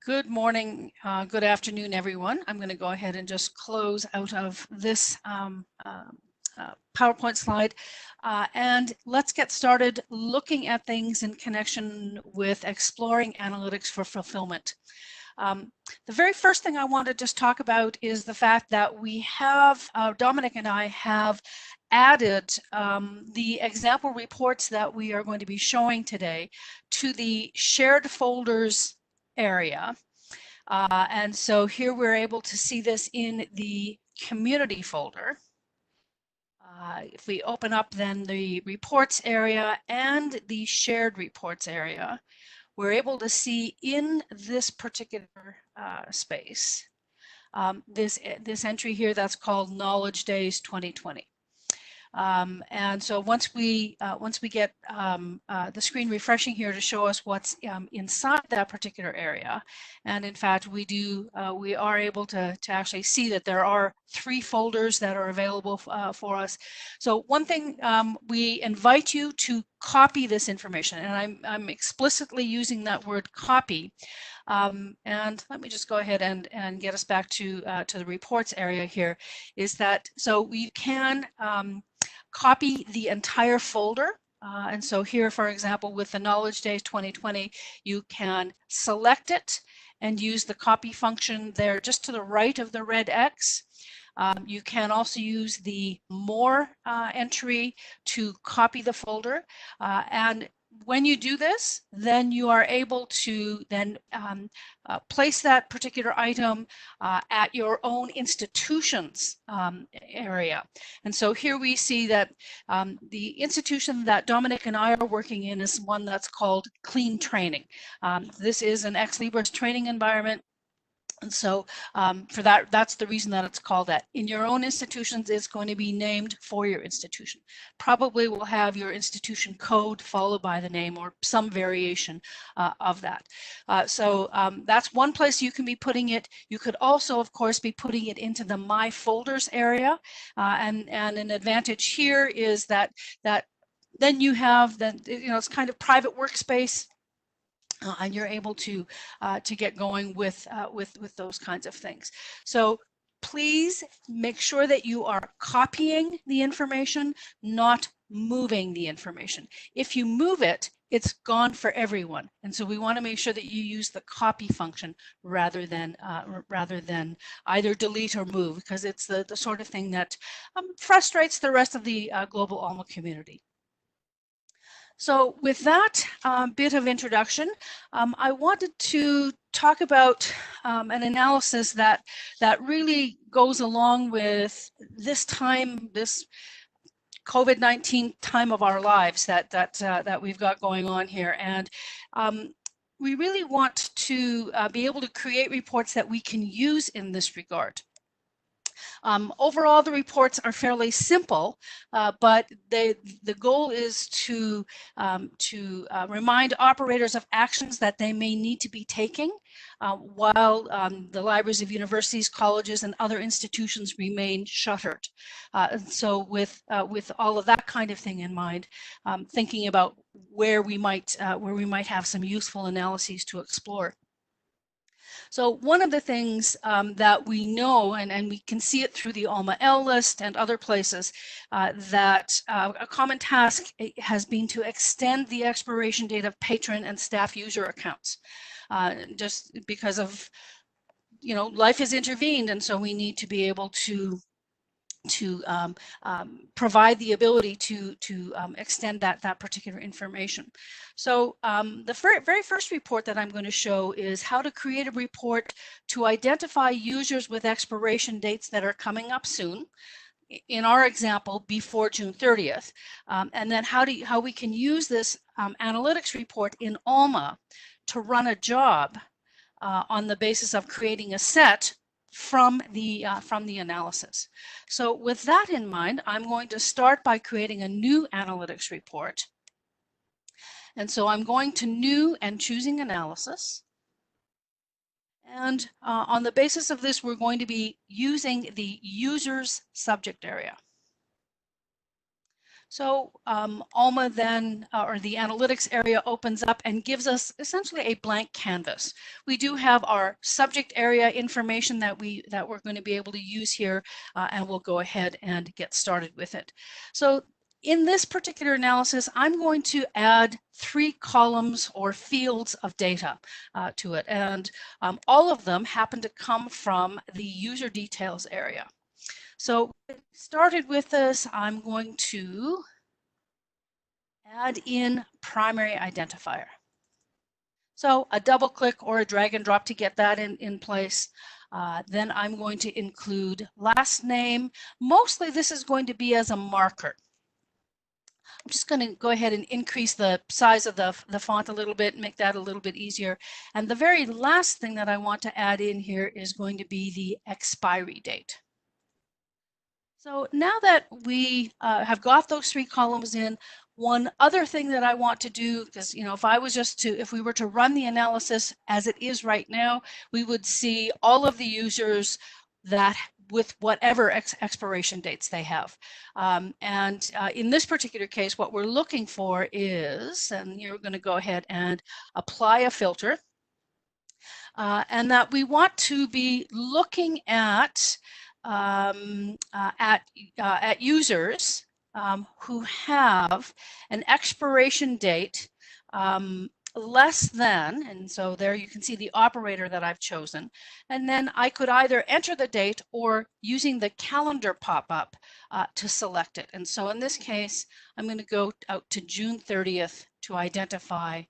Good morning, good afternoon, everyone. I'm going to go ahead and just close out of this PowerPoint slide. And let's get started looking at things in connection with exploring analytics for fulfillment. The very first thing I want to just talk about is the fact that we have, Dominic and I have added the example reports that we are going to be showing today to the shared folders area. And so here we're able to see this in the community folder. If we open up then the reports area and the shared reports area, we're able to see in this particular space this entry here that's called Knowledge Days 2020. And so once we get the screen refreshing here to show us what's inside that particular area, and in fact we are able to actually see that there are 3 folders that are available for us. So one thing, we invite you to copy this information, and I'm explicitly using that word copy. And let me just go ahead and get us back to the reports area here. Is that so we can copy the entire folder. And so here, for example, with the Knowledge Days 2020, you can select it and use the copy function there just to the right of the red X. You can also use the More entry to copy the folder. And when you do this, then you are able to then place that particular item at your own institution's area. And so here we see that the institution that Dominic and I are working in is one that's called Clean Training. This is an Ex Libris training environment. And so for that, that's the reason that it's called that. In your own institutions, it's going to be named for your institution. Probably will have your institution code followed by the name or some variation of that. So that's one place you can be putting it. You could also, of course, be putting it into the My Folders area. And an advantage here is that then you have it's kind of private workspace. And you're able to get going with those kinds of things. So please make sure that you are copying the information, not moving the information. If you move it, it's gone for everyone. And so we want to make sure that you use the copy function rather than either delete or move, because it's the sort of thing that frustrates the rest of the global Alma community. So with that bit of introduction, I wanted to talk about an analysis that really goes along with this time, this COVID-19 time of our lives that we've got going on here. And we really want to be able to create reports that we can use in this regard. Overall, the reports are fairly simple, but the goal is to remind operators of actions that they may need to be taking while the libraries of universities, colleges, and other institutions remain shuttered. So with all of that kind of thing in mind, thinking about where we might have some useful analyses to explore. So one of the things that we know, and we can see it through the Alma L list and other places, that a common task has been to extend the expiration date of patron and staff user accounts, just because of, life has intervened, and so we need to be able to provide the ability to extend that particular information. So the very first report that I'm going to show is how to create a report to identify users with expiration dates that are coming up soon. In our example, before June 30th, and then how we can use this analytics report in Alma to run a job on the basis of creating a set from the analysis. So with that in mind, I'm going to start by creating a new analytics report. And so I'm going to New and choosing Analysis. And on the basis of this, we're going to be using the Users subject area. So Alma then, or the analytics area, opens up and gives us essentially a blank canvas. We do have our subject area information that we're going to be able to use here, and we'll go ahead and get started with it. So in this particular analysis, I'm going to add 3 columns or fields of data to it, and all of them happen to come from the user details area. So started with this, I'm going to add in primary identifier. So a double click or a drag and drop to get that in place. Then I'm going to include last name. Mostly this is going to be as a marker. I'm just going to go ahead and increase the size of the font a little bit, make that a little bit easier. And the very last thing that I want to add in here is going to be the expiry date. So now that we have got those 3 columns in, one other thing that I want to do, because if we were to run the analysis as it is right now, we would see all of the users that with whatever expiration dates they have. In this particular case, what we're looking for is, and you're going to go ahead and apply a filter, and that we want to be looking at users who have an expiration date less than, and so there you can see the operator that I've chosen, and then I could either enter the date or using the calendar pop-up to select it. And so in this case, I'm going to go out to June 30th to identify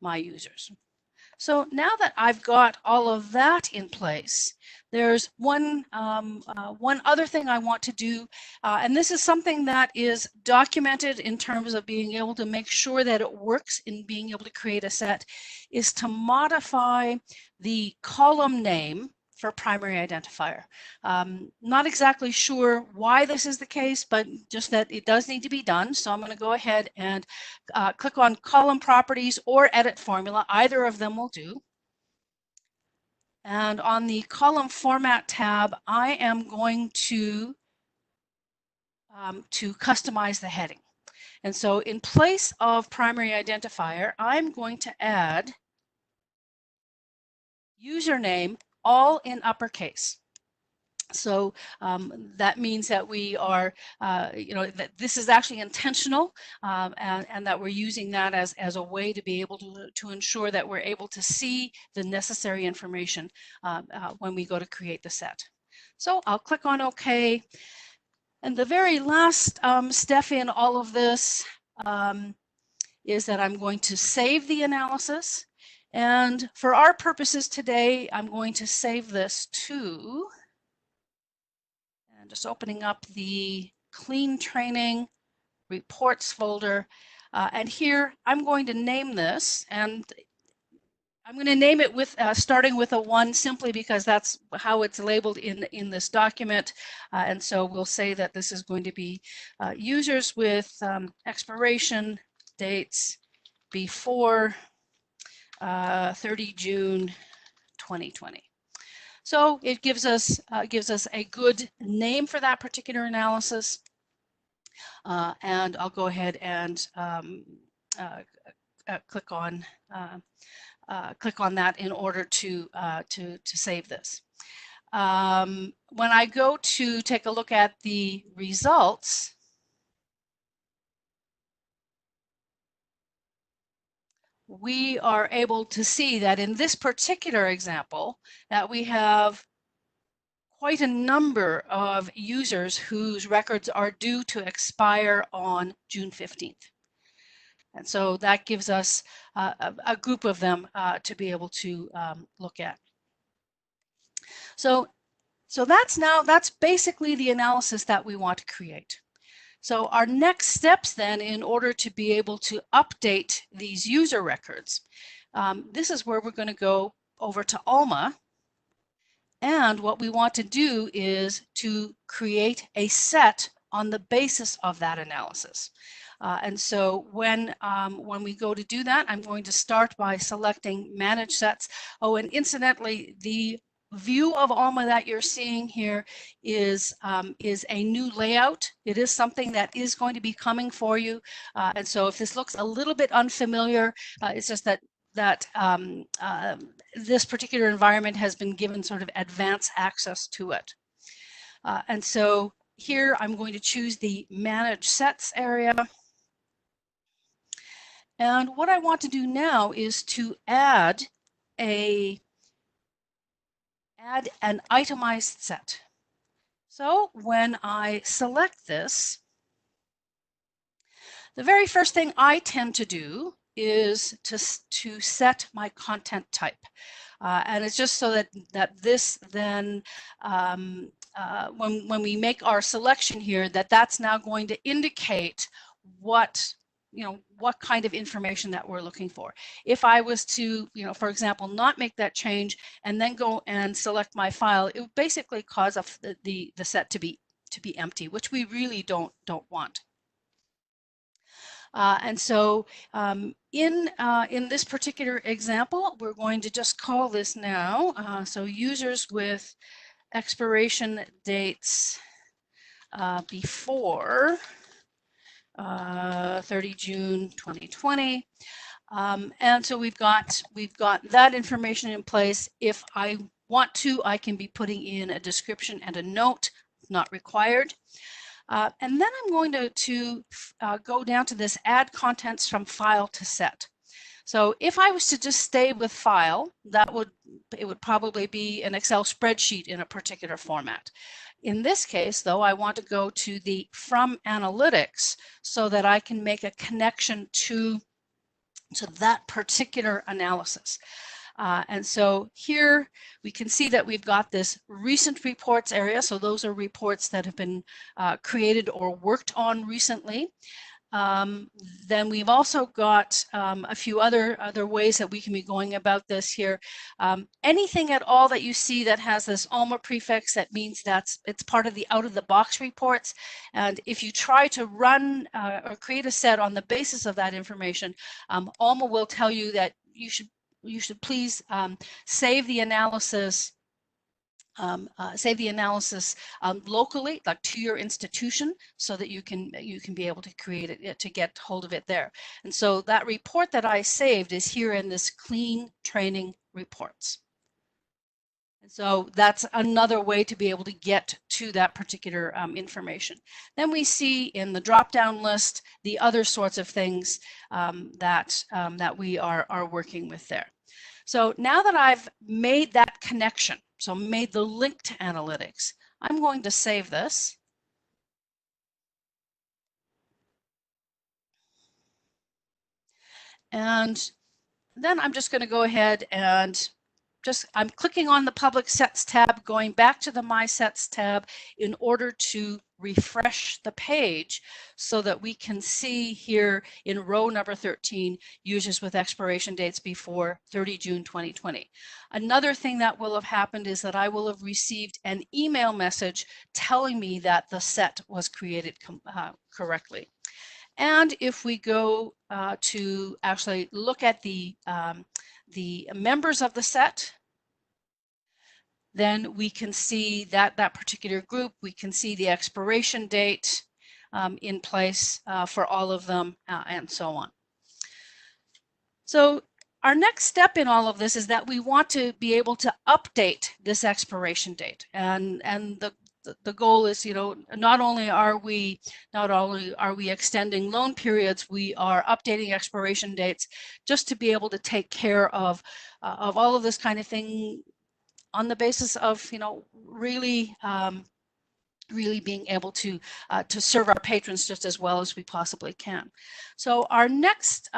my users. So now that I've got all of that in place, there's one other thing I want to do, and this is something that is documented in terms of being able to make sure that it works in being able to create a set, is to modify the column name for primary identifier. Not exactly sure why this is the case, but just that it does need to be done. So I'm going to go ahead and click on column properties or edit formula. Either of them will do. And on the column format tab, I am going to customize the heading. And so in place of primary identifier, I'm going to add username all in uppercase. So that means that we are, that this is actually intentional, and that we're using that as a way to be able to ensure that we're able to see the necessary information when we go to create the set. So I'll click on OK. And the very last step in all of this is that I'm going to save the analysis. And for our purposes today, I'm going to save this to, and just opening up the clean training reports folder. And here I'm going to name this, and I'm going to name it with starting with a 1 simply because that's how it's labeled in this document. And so we'll say that this is going to be users with expiration dates before 30 June 2020. So it gives us a good name for that particular analysis. And I'll go ahead and click on that in order to save this. When I go to take a look at the results, we are able to see that in this particular example that we have quite a number of users whose records are due to expire on June 15th. And so that gives us a group of them to be able to look at. So that's basically the analysis that we want to create. So our next steps then, in order to be able to update these user records, this is where we're going to go over to Alma. And what we want to do is to create a set on the basis of that analysis. And so when we go to do that, I'm going to start by selecting Manage Sets. Oh, and incidentally, the view of Alma that you're seeing here is a new layout. It is something that is going to be coming for you. And so if this looks a little bit unfamiliar, it's just that this particular environment has been given sort of advanced access to it. And so here I'm going to choose the Manage Sets area. And what I want to do now is to add an itemized set. So when I select this, the very first thing I tend to do is to set my content type. And it's just so that this then, when we make our selection here, that's now going to indicate what kind of information that we're looking for. If I was to, for example, not make that change and then go and select my file, it would basically cause the set to be empty, which we really don't want. And so in this particular example, we're going to just call this now, so users with expiration dates before 30 June 2020. And so we've got that information in place. If I want to, I can be putting in a description and a note, not required. And then I'm going to go down to this add contents from file to set. So if I was to just stay with file, it would probably be an Excel spreadsheet in a particular format. In this case, though, I want to go to the from analytics so that I can make a connection to that particular analysis. And so here we can see that we've got this recent reports area. So those are reports that have been created or worked on recently. Then we've also got a few other ways that we can be going about this here. Anything at all that you see that has this Alma prefix, that means it's part of the out-of-the-box reports. And if you try to run or create a set on the basis of that information, Alma will tell you that you should please save the analysis locally, like to your institution, so that you can be able to create it, to get hold of it there. And so that report that I saved is here in this clean training reports. And so that's another way to be able to get to that particular information. Then we see in the drop-down list the other sorts of things that we are working with there. So now that I've made that connection, so made the link to analytics, I'm going to save this. And then I'm just going to go ahead and I'm clicking on the Public Sets tab, going back to the My Sets tab in order to refresh the page so that we can see here in row number 13, users with expiration dates before 30 June 2020. Another thing that will have happened is that I will have received an email message telling me that the set was created correctly. And if we go to actually look at the members of the set, then we can see that particular group. We can see the expiration date in place for all of them, and so on. So our next step in all of this is that we want to be able to update this expiration date, and the goal is, not only are we extending loan periods, we are updating expiration dates just to be able to take care of all of this kind of thing on the basis of, really being able to serve our patrons just as well as we possibly can. So our next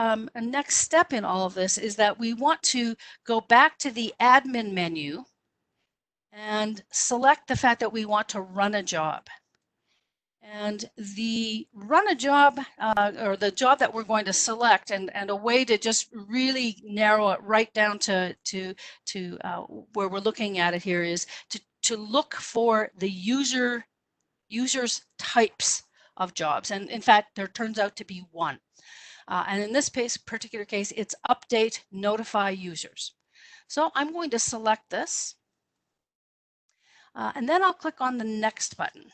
step in all of this is that we want to go back to the admin menu and select the fact that we want to run a job. And the run a job, or the job that we're going to select, and a way to just really narrow it right down to where we're looking at it here is to look for the users types of jobs. And in fact, there turns out to be one. And in this particular case, it's update notify users. So I'm going to select this. And then I'll click on the next button.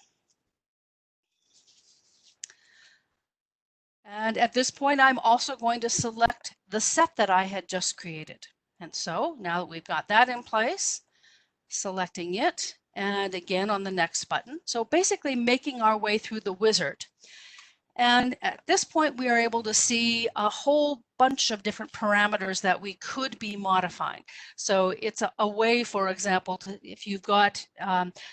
And at this point, I'm also going to select the set that I had just created. And so now that we've got that in place, selecting it, and again on the next button. So basically making our way through the wizard. And at this point, we are able to see a whole bunch of different parameters that we could be modifying. So it's a way, for example, if you've got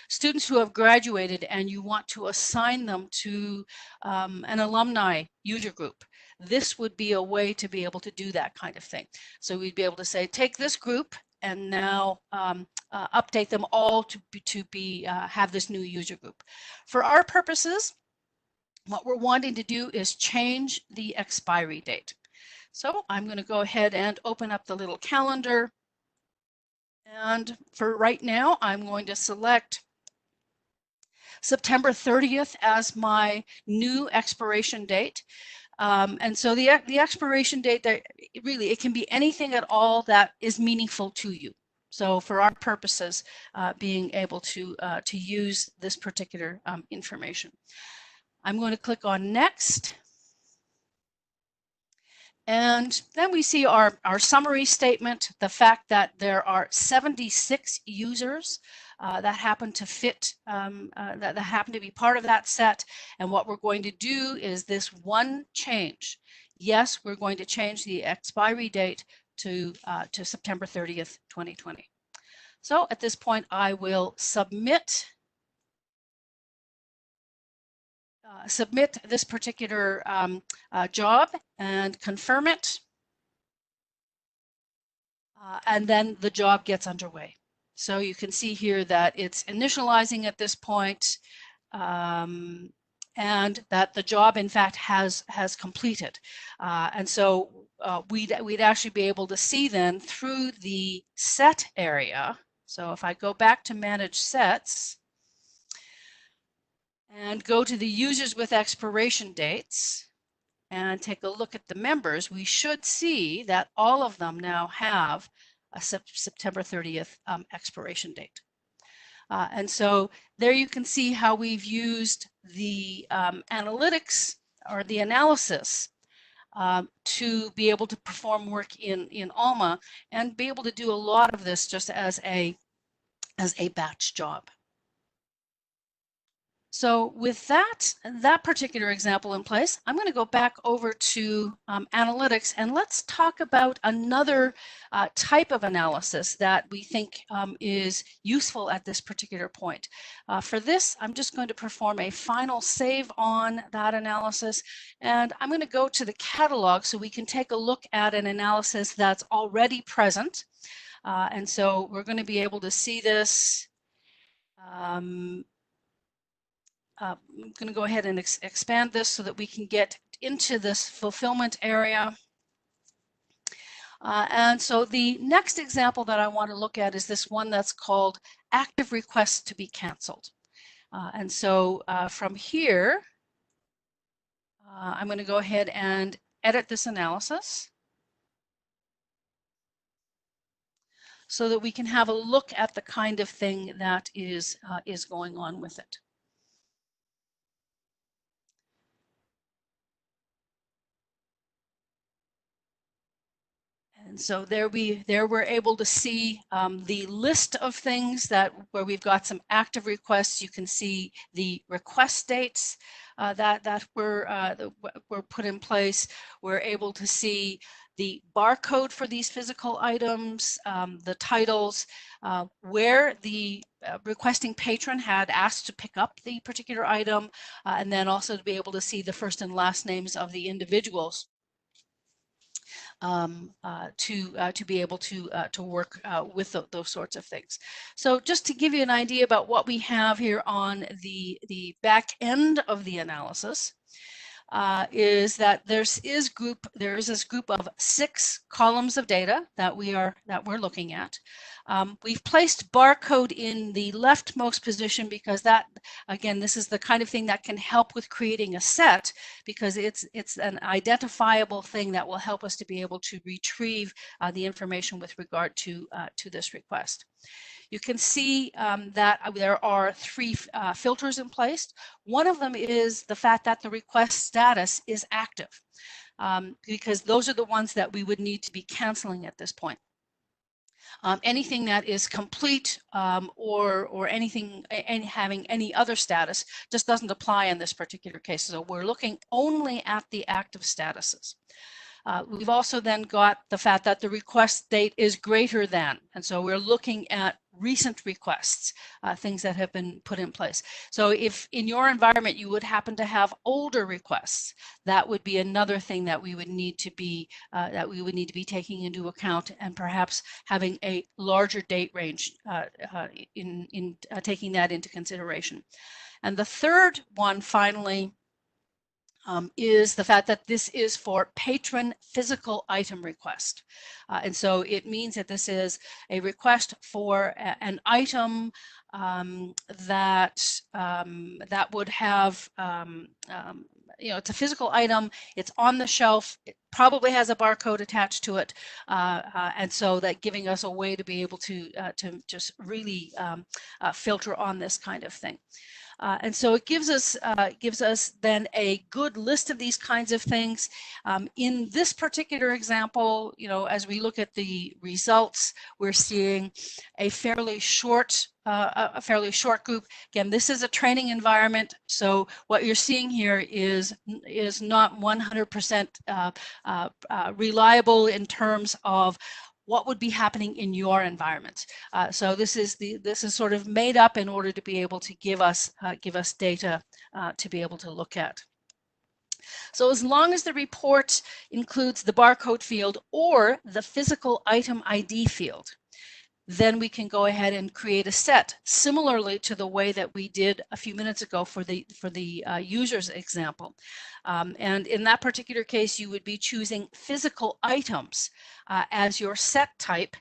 students who have graduated and you want to assign them to an alumni user group, this would be a way to be able to do that kind of thing. So we'd be able to say, take this group and now update them all to have this new user group. For our purposes, what we're wanting to do is change the expiry date. So I'm going to go ahead and open up the little calendar. And for right now, I'm going to select September 30th as my new expiration date. And so the expiration date, really, it can be anything at all that is meaningful to you. So for our purposes, being able to use this particular information. I'm going to click on Next. And then we see our summary statement, the fact that there are 76 users that happen to fit, that happen to be part of that set. And what we're going to do is this one change. Yes, we're going to change the expiry date to September 30th, 2020. So at this point, I will submit this particular job and confirm it. And then the job gets underway. So you can see here that it's initializing at this point, and that the job in fact has completed. And so we'd actually be able to see then through the set area. So if I go back to manage sets, and go to the users with expiration dates and take a look at the members, we should see that all of them now have a September 30th expiration date. And so there you can see how we've used the analytics or the analysis to be able to perform work in Alma and be able to do a lot of this just as a batch job. So with that particular example in place, I'm going to go back over to analytics, and let's talk about another type of analysis that we think is useful at this particular point. For this, I'm just going to perform a final save on that analysis, and I'm going to go to the catalog so we can take a look at an analysis that's already present. And so we're going to be able to see this. I'm going to go ahead and expand this so that we can get into this fulfillment area. And so the next example that I want to look at is this one that's called active requests to be canceled. And so from here, I'm going to go ahead and edit this analysis so that we can have a look at the kind of thing that is going on with it. And so there we're able to see the list of things where we've got some active requests. You can see the request dates that were put in place. We're able to see the barcode for these physical items, the titles, where the requesting patron had asked to pick up the particular item, and then also to be able to see the first and last names of the individuals. To be able to work with those sorts of things. So just to give you an idea about what we have here on the back end of the analysis, is that there is this group of 6 columns of data that we're looking at. We've placed barcode in the leftmost position because that, again, this is the kind of thing that can help with creating a set, because it's an identifiable thing that will help us to be able to retrieve the information with regard to this request. you can see that there are three filters in place. One of them is the fact that the request status is active, because those are the ones that we would need to be canceling at this point. Anything that is complete or anything having any other status just doesn't apply in this particular case. So we're looking only at the active statuses. We've also then got the fact that the request date is greater than, and so we're looking at recent requests, things that have been put in place. So if in your environment you would happen to have older requests, that would be another thing that we would need to be taking into account, and perhaps having a larger date range in taking that into consideration. And the third one, finally, is the fact that this is for patron physical item request. And so it means that this is a request for an item that would have, it's a physical item, it's on the shelf, it probably has a barcode attached to it, and so that giving us a way to be able to just really filter on this kind of thing. And so it gives us then a good list of these kinds of things. In this particular example, as we look at the results, we're seeing a fairly short group. Again, this is a training environment, so what you're seeing here is not 100% reliable in terms of what would be happening in your environment. So this is sort of made up in order to be able to give us data to be able to look at. So as long as the report includes the barcode field or the physical item ID field, then we can go ahead and create a set similarly to the way that we did a few minutes ago for the users example. And in that particular case, you would be choosing physical items as your set type.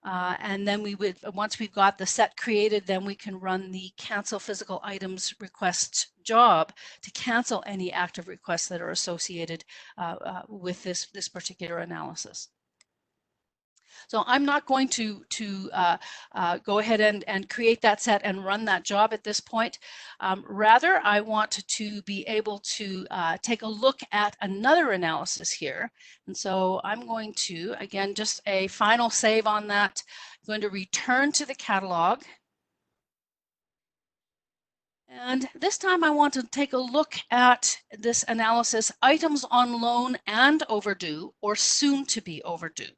And then we would, once we've got the set created, then we can run the cancel physical items request job to cancel any active requests that are associated with this particular analysis. So I'm not going to go ahead and create that set and run that job at this point. Rather, I want to be able to take a look at another analysis here. And so I'm going to, again, just a final save on that. I'm going to return to the catalog. And this time I want to take a look at this analysis, items on loan and overdue, or soon to be overdue.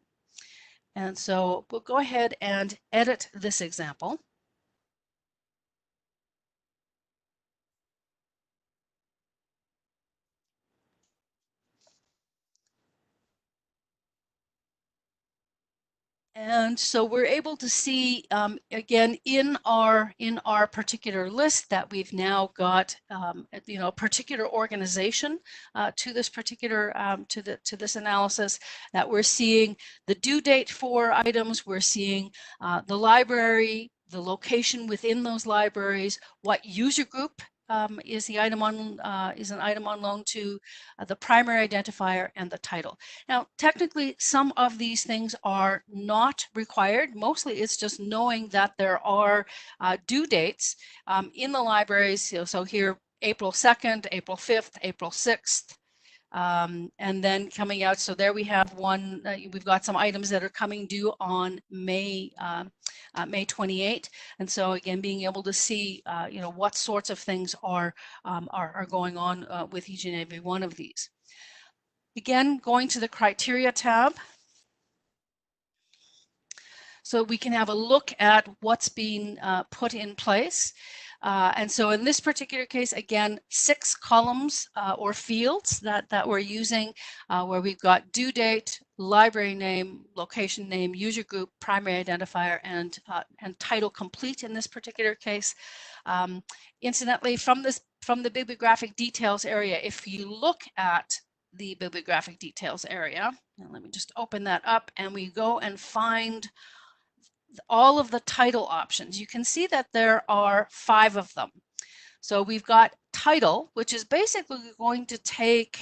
And so we'll go ahead and edit this example. And so we're able to see, again, in our particular list that we've now got, a particular organization to this particular to this analysis, that we're seeing the due date for items, we're seeing the library, the location within those libraries, what user group is an item on loan to, the primary identifier, and the title. Now, technically, some of these things are not required. Mostly, it's just knowing that there are due dates in the libraries. So here, April 2nd, April 5th, April 6th. And then coming out, so there we have one, we've got some items that are coming due on May 28. And so again, being able to see, what sorts of things are going on with each and every one of these. Again, going to the criteria tab. So we can have a look at what's being put in place. And so in this particular case, again, 6 columns or fields that we're using, where we've got due date, library name, location name, user group, primary identifier, and title complete in this particular case. Incidentally, from the bibliographic details area, if you look at the bibliographic details area, and let me just open that up, and we go and find all of the title options, you can see that there are 5 of them. So we've got title, which is basically going to take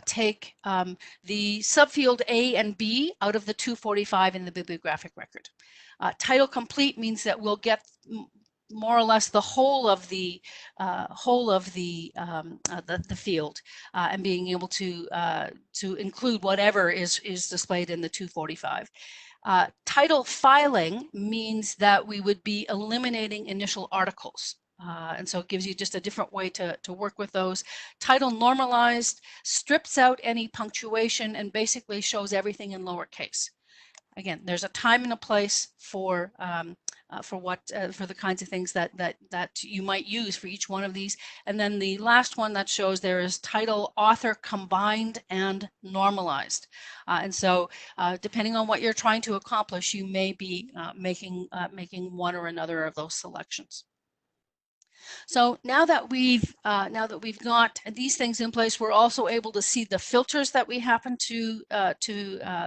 take the subfield A and B out of the 245 in the bibliographic record. Title complete means that we'll get more or less the whole of the field, and being able to include whatever is displayed in the 245. Title filing means that we would be eliminating initial articles. And so it gives you just a different way to work with those. Title normalized strips out any punctuation and basically shows everything in lowercase. Again, there's a time and a place for the kinds of things that you might use for each one of these. And then the last one that shows there is title author combined and normalized. And so depending on what you're trying to accomplish, you may be making one or another of those selections. So now that we've got these things in place, we're also able to see the filters that we happen to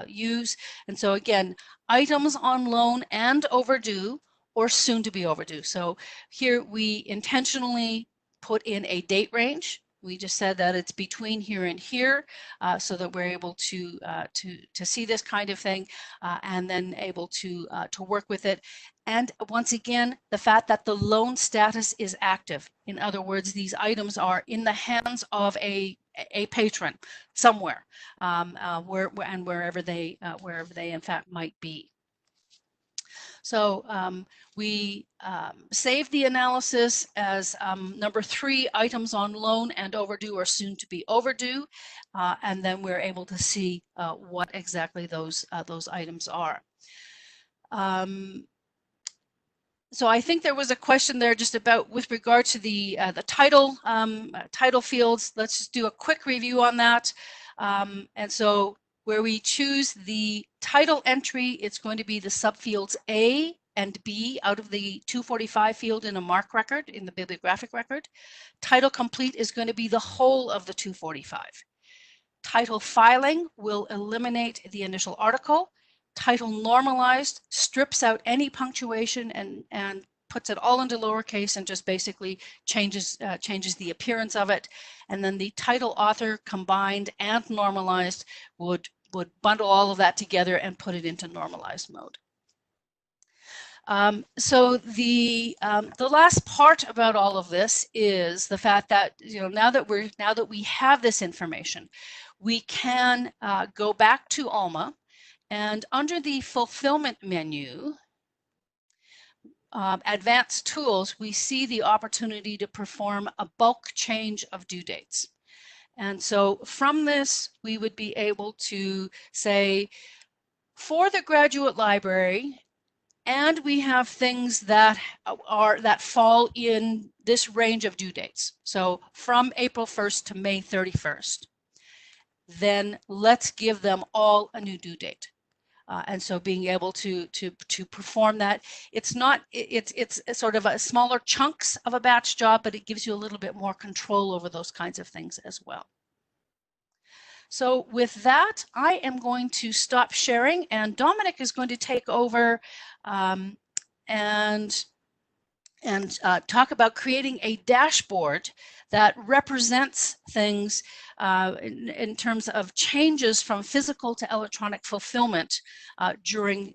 use. And so again, items on loan and overdue, or soon to be overdue. So here we intentionally put in a date range. We just said that it's between here and here, so that we're able to see this kind of thing, and then able to work with it. And once again, the fact that the loan status is active. In other words, these items are in the hands of a patron somewhere, wherever they in fact might be. So we save the analysis as number 3, items on loan and overdue or soon to be overdue, and then we're able to see what exactly those items are. So I think there was a question there just about with regard to the title title fields. Let's just do a quick review on that. And so where we choose the title entry, it's going to be the subfields A and B out of the 245 field in a MARC record, in the bibliographic record. Title complete is going to be the whole of the 245. Title filing will eliminate the initial article. Title normalized strips out any punctuation and puts it all into lowercase and just basically changes the appearance of it. And then the title author combined and normalized would bundle all of that together and put it into normalized mode. So the last part about all of this is the fact that, you know, now that we have this information, we can go back to Alma, and under the fulfillment menu, advanced tools, we see the opportunity to perform a bulk change of due dates. And so from this, we would be able to say, for the graduate library, and we have things that fall in this range of due dates. So from April 1st to May 31st, then let's give them all a new due date. And so being able to perform that, it's sort of a smaller chunks of a batch job, but it gives you a little bit more control over those kinds of things as well. So with that, I am going to stop sharing, and Dominic is going to take over and talk about creating a dashboard that represents things in terms of changes from physical to electronic fulfillment during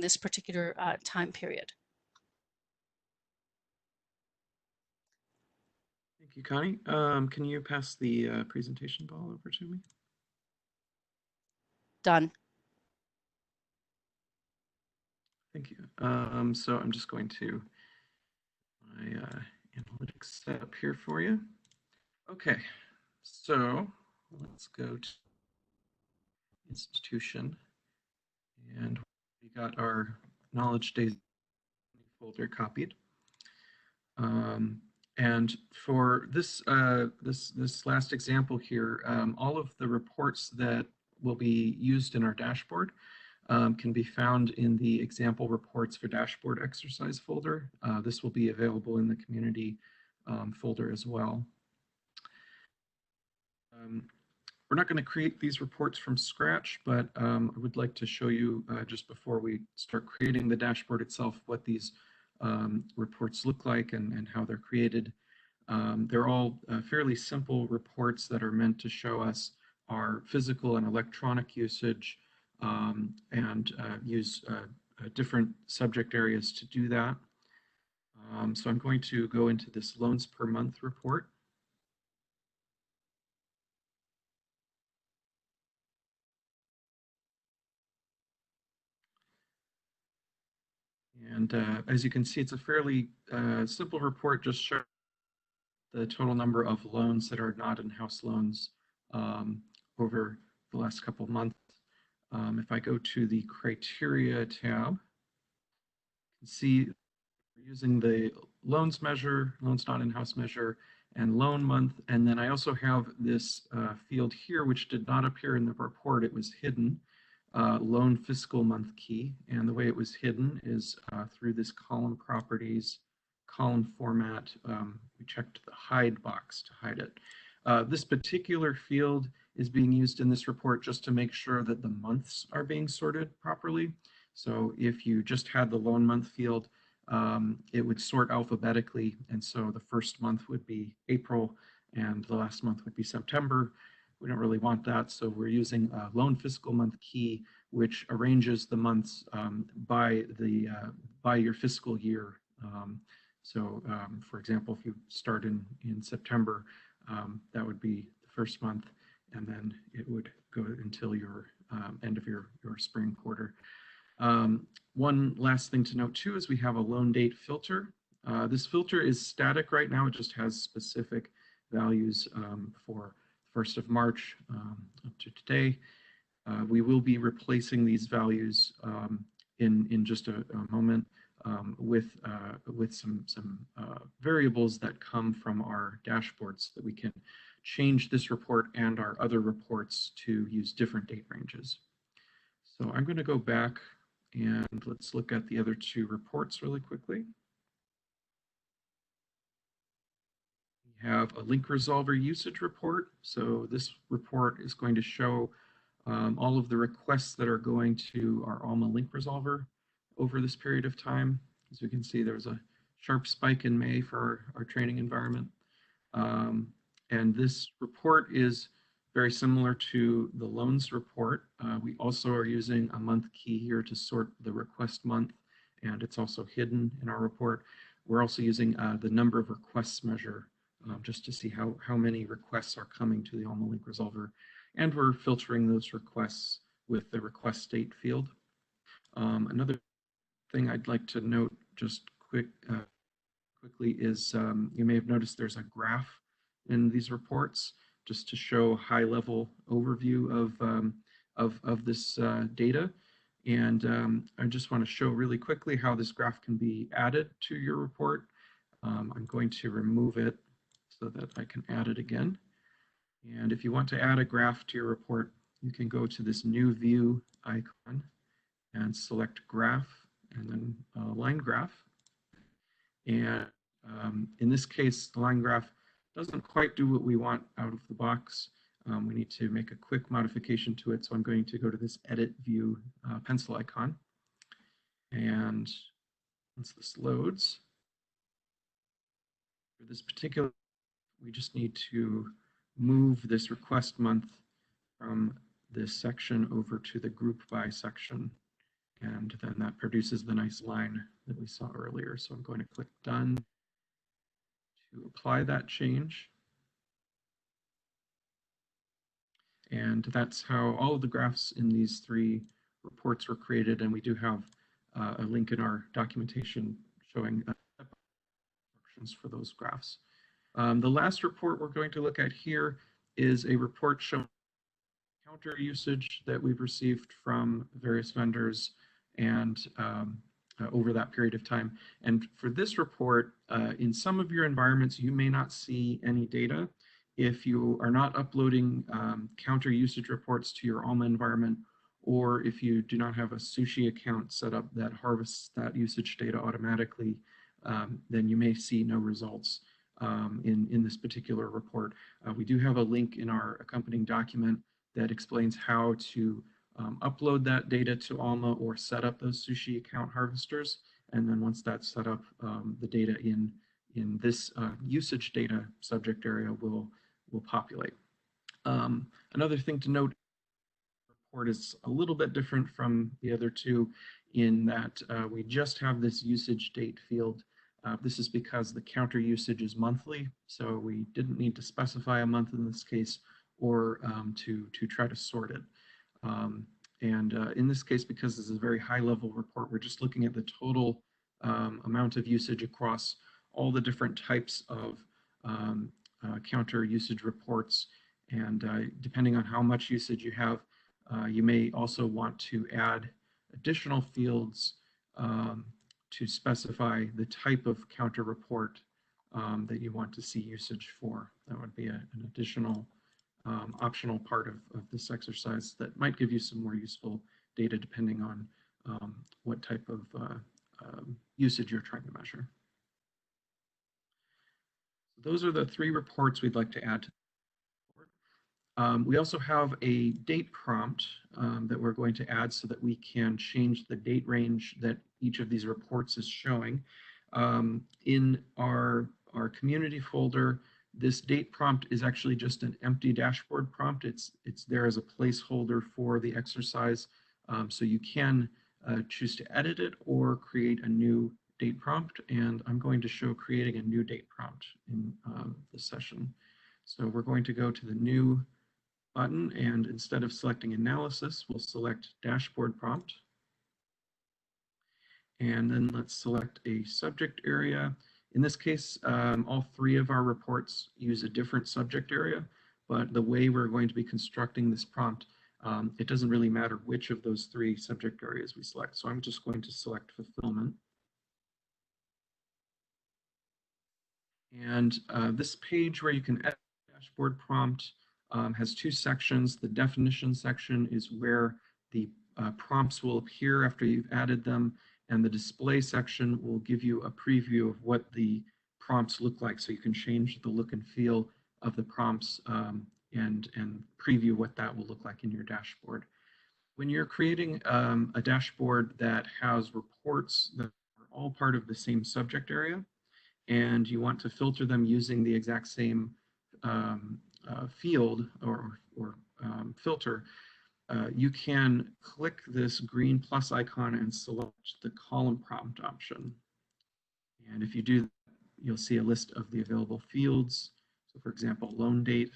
this particular time period. Thank you, Connie. Can you pass the presentation ball over to me? Done. Thank you. So I'm just going to my analytics set up here for you. Okay, so let's go to institution, and we got our knowledge days folder copied. And for this this last example here, all of the reports that will be used in our dashboard can be found in the example reports for dashboard exercise folder. This will be available in the community folder as well. We're not going to create these reports from scratch, but I would like to show you just before we start creating the dashboard itself what these reports look like and how they're created. They're all fairly simple reports that are meant to show us our physical and electronic usage and use different subject areas to do that. So I'm going to go into this loans per month report. And as you can see, it's a fairly simple report, just showing the total number of loans that are not in-house loans over the last couple of months. If I go to the criteria tab, you can see we're using the loans measure, loans not in-house measure, and loan month. And then I also have this field here, which did not appear in the report. It was hidden, loan fiscal month key. And the way it was hidden is through this column properties, column format. We checked the hide box to hide it. This particular field is being used in this report just to make sure that the months are being sorted properly. So if you just had the loan month field, it would sort alphabetically, and so the first month would be April and the last month would be September. We don't really want that, so we're using a loan fiscal month key, which arranges the months by your fiscal year. For example, if you start in September, that would be the first month, and then it would go until your end of your spring quarter. One last thing to note too is we have a loan date filter. This filter is static right now. It just has specific values for 1st of March up to today. We will be replacing these values in just a moment with some variables that come from our dashboards so that we can change this report and our other reports to use different date ranges. So I'm going to go back and let's look at the other two reports really quickly. We have a link resolver usage report. So this report is going to show all of the requests that are going to our Alma link resolver over this period of time. As we can see, there was a sharp spike in May for our training environment. And this report is very similar to the loans report. We also are using a month key here to sort the request month, and it's also hidden in our report. We're also using the number of requests measure just to see how many requests are coming to the Alma link resolver. And we're filtering those requests with the request date field. Another thing I'd like to note just quickly is you may have noticed there's a graph in these reports just to show high-level overview of this data. And I just want to show really quickly how this graph can be added to your report. I'm going to remove it so that I can add it again. And if you want to add a graph to your report, you can go to this new view icon and select graph and then line graph. And in this case, the line graph doesn't quite do what we want out of the box. We need to make a quick modification to it. So I'm going to go to this edit view pencil icon. And once this loads, for this particular, we just need to move this request month from this section over to the group by section. And then that produces the nice line that we saw earlier. So I'm going to click done to apply that change. And that's how all of the graphs in these three reports were created. And we do have a link in our documentation showing instructions for those graphs. The last report we're going to look at here is a report showing counter usage that we've received from various vendors and over that period of time. And for this report, in some of your environments, you may not see any data. If you are not uploading counter usage reports to your Alma environment, or if you do not have a Sushi account set up that harvests that usage data automatically, then you may see no results in this particular report. We do have a link in our accompanying document that explains how to upload that data to Alma or set up those Sushi account harvesters. And then once that's set up, the data in this usage data subject area will populate. Another thing to note, report is a little bit different from the other two in that we just have this usage date field. This is because the counter usage is monthly, so we didn't need to specify a month in this case or to try to sort it. In this case, because this is a very high level report, we're just looking at the total amount of usage across all the different types of counter usage reports. And depending on how much usage you have, you may also want to add additional fields to specify the type of counter report that you want to see usage for. That would be an additional optional part of this exercise that might give you some more useful data depending on what type of usage you're trying to measure. So those are the 3 reports we'd like to add to the report. We also have a date prompt that we're going to add so that we can change the date range that each of these reports is showing. In our community folder, this date prompt is actually just an empty dashboard prompt. It's there as a placeholder for the exercise. So you can choose to edit it or create a new date prompt. And I'm going to show creating a new date prompt in this session. So we're going to go to the new button, and instead of selecting analysis, we'll select dashboard prompt. And then let's select a subject area. In this case, all 3 of our reports use a different subject area, but the way we're going to be constructing this prompt, it doesn't really matter which of those 3 subject areas we select. So I'm just going to select fulfillment. And this page where you can edit the dashboard prompt has 2 sections. The definition section is where the prompts will appear after you've added them, and the display section will give you a preview of what the prompts look like, so you can change the look and feel of the prompts and preview what that will look like in your dashboard. When you're creating a dashboard that has reports that are all part of the same subject area, and you want to filter them using the exact same field or filter, you can click this green plus icon and select the column prompt option. And if you do, you'll see a list of the available fields. So for example, loan date.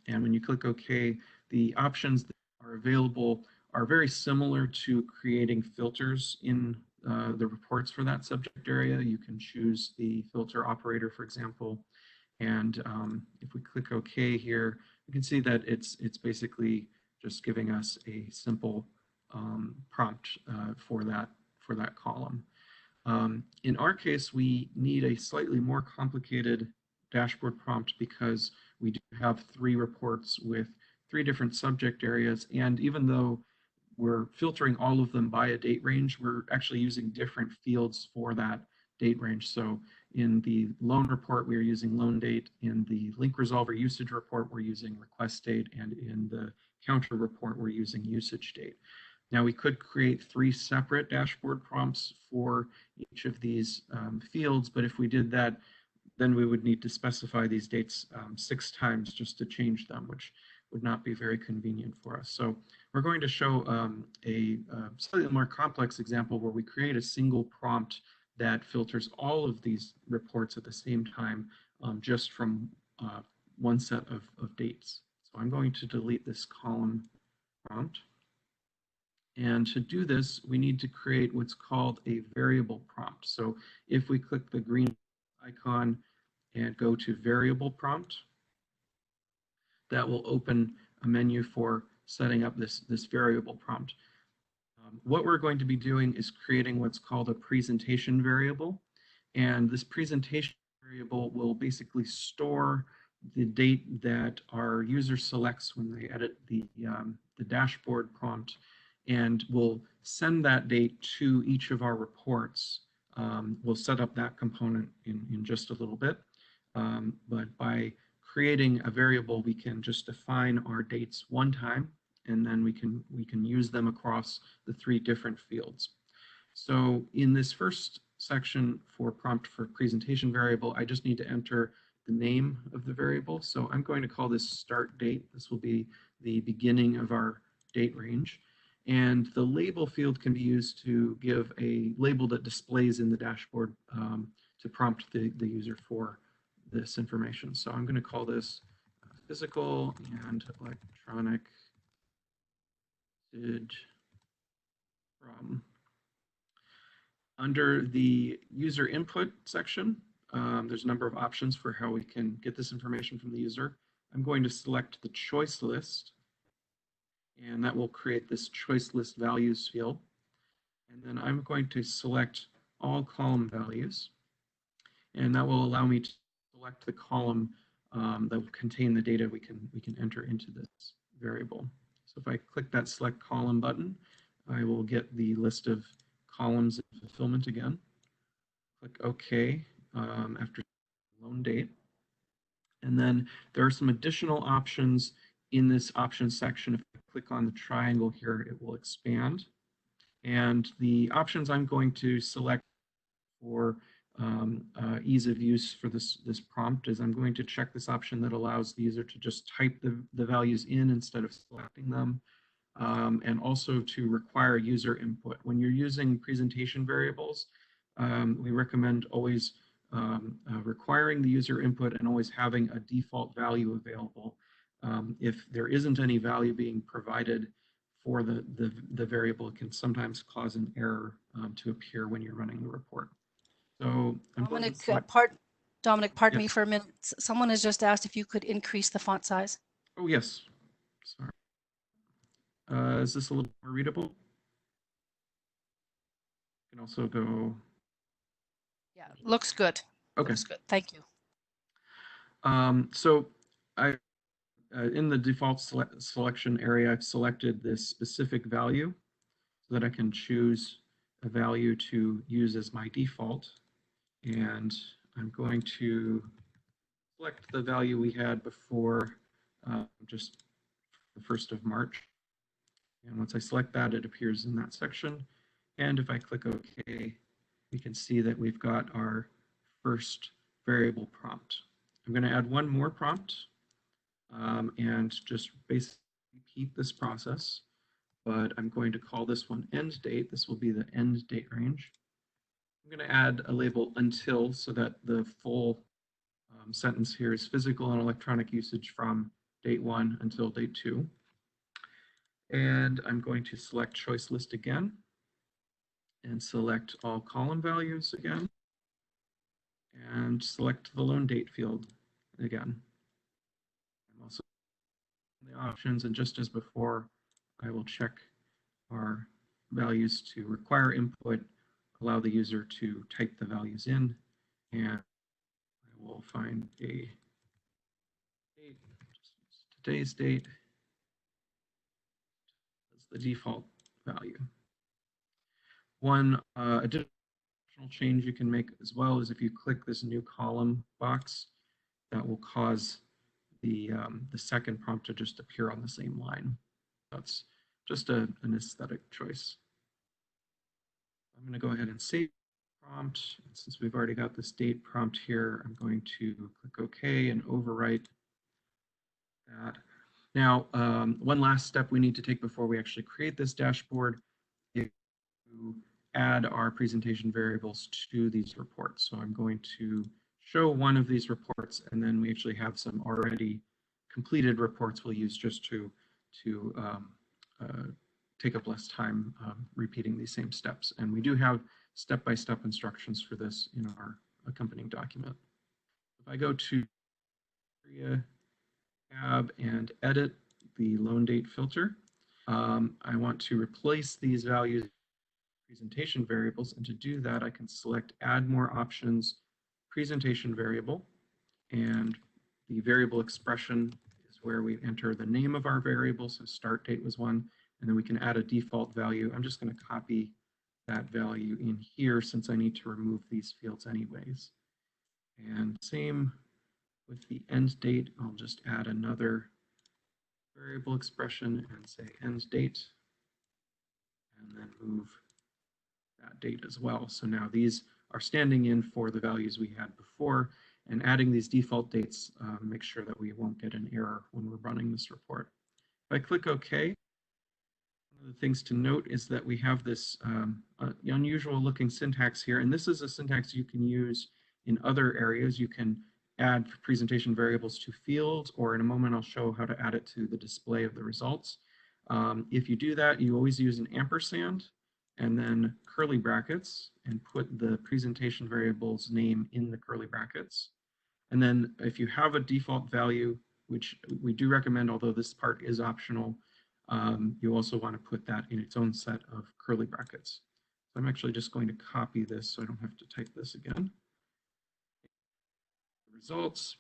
And when you click OK, the options that are available are very similar to creating filters in the reports for that subject area. You can choose the filter operator, for example. And if we click OK here, you can see that it's basically just giving us a simple prompt for that column. In our case, we need a slightly more complicated dashboard prompt because we do have 3 reports with 3 different subject areas, and even though we're filtering all of them by a date range, we're actually using different fields for that date range. So in the loan report, we're using loan date. In the link resolver usage report, we're using request date. And in the counter report, we're using usage date. Now we could create 3 separate dashboard prompts for each of these fields, but if we did that, then we would need to specify these dates 6 times just to change them, which would not be very convenient for us. So we're going to show a slightly more complex example where we create a single prompt that filters all of these reports at the same time just from one set of dates. So I'm going to delete this column prompt. And to do this, we need to create what's called a variable prompt. So if we click the green icon and go to variable prompt, that will open a menu for setting up this variable prompt. What we're going to be doing is creating what's called a presentation variable. And this presentation variable will basically store the date that our user selects when they edit the dashboard prompt, and we'll send that date to each of our reports. We'll set up that component in just a little bit. But by creating a variable, we can just define our dates one time, and then we can use them across the 3 different fields. So in this first section for prompt for presentation variable, I just need to enter the name of the variable. So I'm going to call this start date. This will be the beginning of our date range. And the label field can be used to give a label that displays in the dashboard to prompt the user for this information. So I'm going to call this physical and electronic usage from. Under the user input section, there's a number of options for how we can get this information from the user. I'm going to select the choice list, and that will create this choice list values field. And then I'm going to select all column values, and that will allow me to select the column that will contain the data we can enter into this variable. So if I click that select column button, I will get the list of columns in fulfillment again. Click OK after loan date. And then there are some additional options in this options section. If I click on the triangle here, it will expand. And the options I'm going to select for ease of use for this prompt is I'm going to check this option that allows the user to just type the values in instead of selecting them. And also to require user input. When you're using presentation variables, we recommend always requiring the user input and always having a default value available. If there isn't any value being provided for the variable, it can sometimes cause an error to appear when you're running the report. So Dominic, pardon yes. me for a minute. Someone has just asked if you could increase the font size. Oh, yes. Sorry. Is this a little more readable? You can also go. Yeah, looks good. Okay. Looks good. Thank you. So I, in the default selection area, I've selected this specific value so that I can choose a value to use as my default. And I'm going to select the value we had before just the 1st of March. And once I select that, it appears in that section. And if I click OK, we can see that we've got our first variable prompt. I'm going to add one more prompt and just basically repeat this process, but I'm going to call this one end date. This will be the end date range. I'm going to add a label until so that the full sentence here is physical and electronic usage from date 1 until date 2. And I'm going to select choice list again and select all column values again and select the loan date field again. I'm also in the options, and just as before, I will check our values to require input, allow the user to type the values in, and I will find a date, today's date as the default value. One additional change you can make as well is if you click this new column box, that will cause the second prompt to just appear on the same line. That's just an aesthetic choice. I'm going to go ahead and save prompt. And since we've already got this date prompt here, I'm going to click OK and overwrite that. Now, one last step we need to take before we actually create this dashboard is to add our presentation variables to these reports. So I'm going to show one of these reports, and then we actually have some already completed reports we'll use just to take up less time repeating these same steps. And we do have step-by-step instructions for this in our accompanying document. If I go to Area tab and edit the loan date filter, I want to replace these values presentation variables, and to do that I can select add more options, presentation variable, and the variable expression is where we enter the name of our variable. So start date was one, and then we can add a default value. I'm just going to copy that value in here since I need to remove these fields anyways. And same with the end date, I'll just add another variable expression and say end date, and then move that date as well. So now these are standing in for the values we had before, And adding these default dates makes sure that we won't get an error when we're running this report. If I click OK, one of the things to note is that we have this unusual looking syntax here, and this is a syntax you can use in other areas. You can add presentation variables to fields, or in a moment I'll show how to add it to the display of the results. If you do that, you always use an ampersand and then curly brackets and put the presentation variable's name in the curly brackets. And then if you have a default value, which we do recommend, although this part is optional, you also want to put that in its own set of curly brackets. So I'm actually just going to copy this so I don't have to type this again. Results.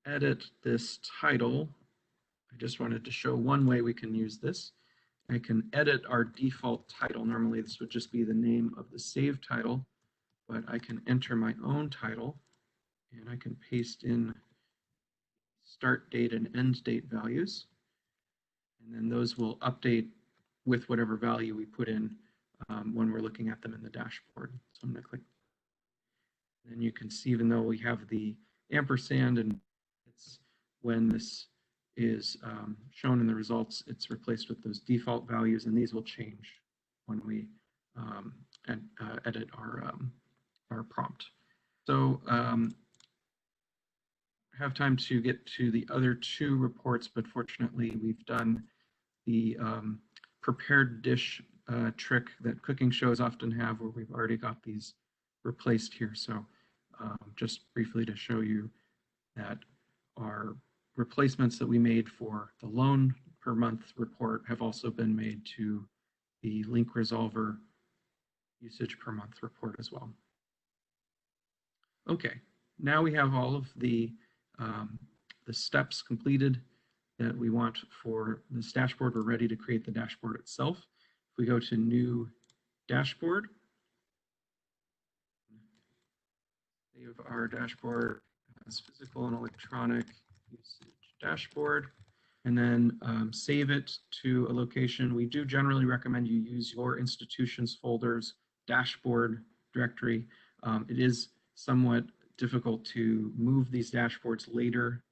Edit this title. I just wanted to show one way we can use this. I can edit our default title. Normally this would just be the name of the saved title, but I can enter my own title and I can paste in start date and end date values. And then those will update with whatever value we put in when we're looking at them in the dashboard. So I'm going to click. Then you can see, even though we have the ampersand, and it's when this is shown in the results, it's replaced with those default values, and these will change when we edit our prompt. So I have time to get to the other two reports, but fortunately we've done the prepared dish trick that cooking shows often have, where we've already got these replaced here. So just briefly to show you that our replacements that we made for the loan per month report have also been made to the link resolver usage per month report as well. Okay, now we have all of the steps completed that we want for this dashboard. We're ready to create the dashboard itself. If we go to New Dashboard, save our dashboard as physical and electronic usage dashboard, and then save it to a location. We do generally recommend you use your institution's folders dashboard directory. It is somewhat difficult to move these dashboards later.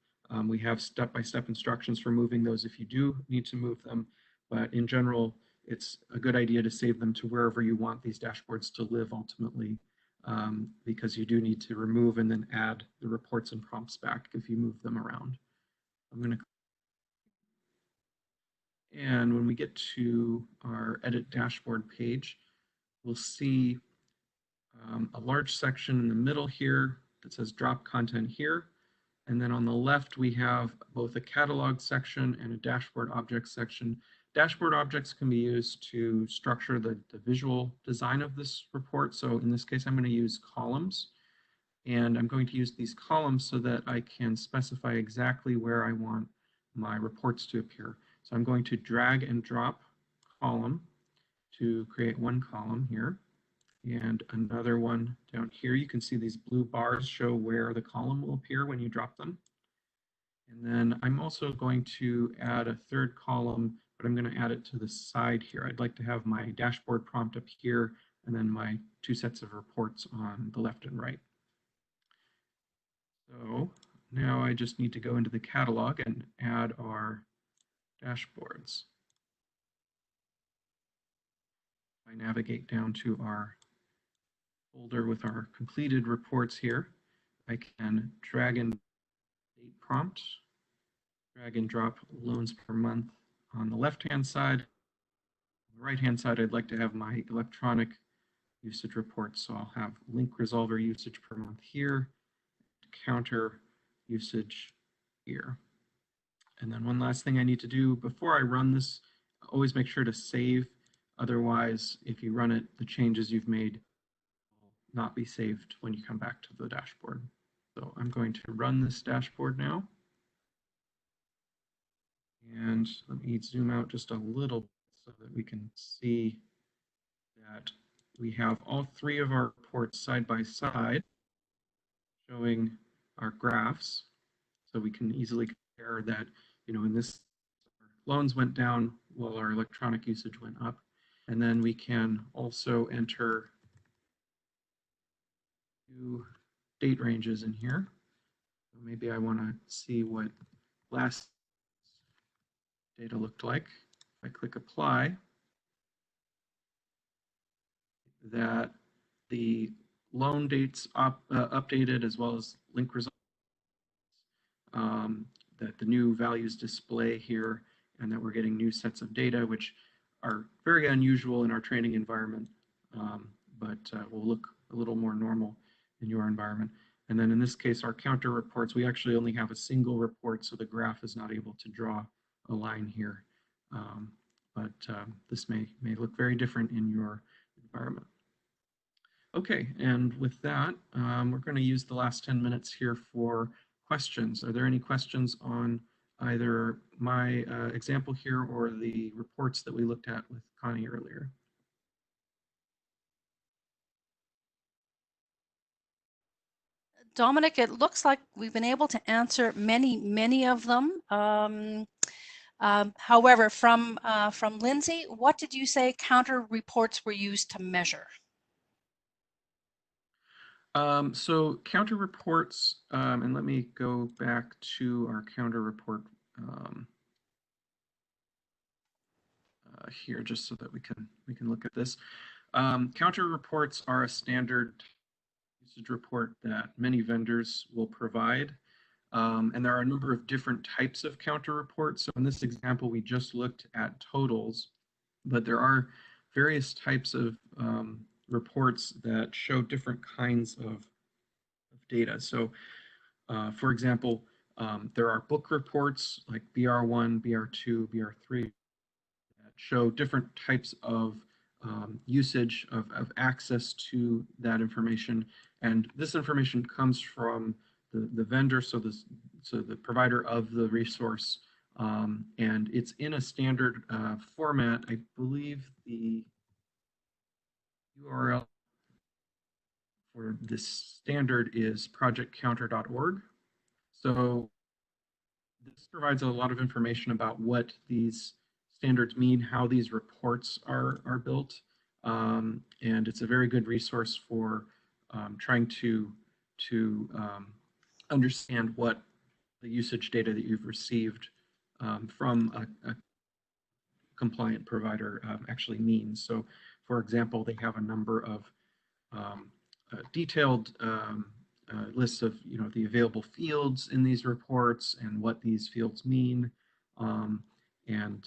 We have step-by-step instructions for moving those if you do need to move them, but in general, it's a good idea to save them to wherever you want these dashboards to live ultimately, because you do need to remove and then add the reports and prompts back if you move them around. And when we get to our edit dashboard page, we'll see a large section in the middle here that says drop content here. And then on the left, we have both a catalog section and a dashboard objects section. Dashboard objects can be used to structure the visual design of this report. So in this case, I'm going to use columns. And I'm going to use these columns so that I can specify exactly where I want my reports to appear. So I'm going to drag and drop column to create one column here, and another one down here. You can see these blue bars show where the column will appear when you drop them. And then I'm also going to add a third column, but I'm going to add it to the side here. I'd like to have my dashboard prompt up here, and then my two sets of reports on the left and right. So now I just need to go into the catalog and add our dashboards. I navigate down to our folder with our completed reports here. I can drag and date prompt, drag and drop loans per month on the left-hand side. On the right-hand side, I'd like to have my electronic usage reports. So I'll have link resolver usage per month here, counter usage here. And then one last thing I need to do before I run this, always make sure to save. Otherwise, if you run it, the changes you've made will not be saved when you come back to the dashboard. So I'm going to run this dashboard now. And let me zoom out just a little bit so that we can see that we have all three of our reports side by side showing our graphs. So we can easily compare that, in this, loans went down while our electronic usage went up. And then we can also enter few date ranges in here. So maybe I want to see what last data looked like. If I click apply, that the loan dates updated as well as link results, that the new values display here, and that we're getting new sets of data, which are very unusual in our training environment, but will look a little more normal in your environment. And then in this case, our counter reports, we actually only have a single report, so the graph is not able to draw a line here. But this may look very different in your environment. Okay, and with that, we're going to use the last 10 minutes here for questions. Are there any questions on either my example here or the reports that we looked at with Connie earlier? Dominic, it looks like we've been able to answer many of them. However, from Lindsay, what did you say counter reports were used to measure? So counter reports, and let me go back to our counter report here, just so that we can look at this. Counter reports are a standard usage report that many vendors will provide. And there are a number of different types of counter reports. So in this example, we just looked at totals, but there are various types of reports that show different kinds of data. So for example, there are book reports like BR1, BR2, BR3 that show different types of usage of access to that information. And this information comes from the vendor, so the provider of the resource, and it's in a standard format. I believe the URL for this standard is projectcounter.org. So this provides a lot of information about what these standards mean, how these reports are built, and it's a very good resource for trying to understand what the usage data that you've received from a compliant provider actually means. So, for example, they have a number of detailed lists of the available fields in these reports and what these fields mean, and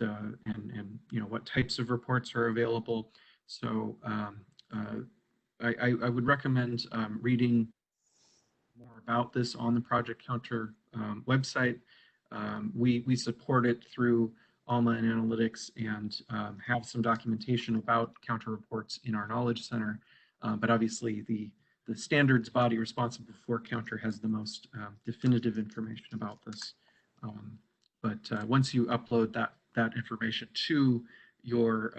what types of reports are available. So I would recommend reading more about this on the Project Counter website. We support it through Alma and Analytics, and have some documentation about counter reports in our Knowledge Center. But obviously the standards body responsible for counter has the most definitive information about this. But once you upload that information to your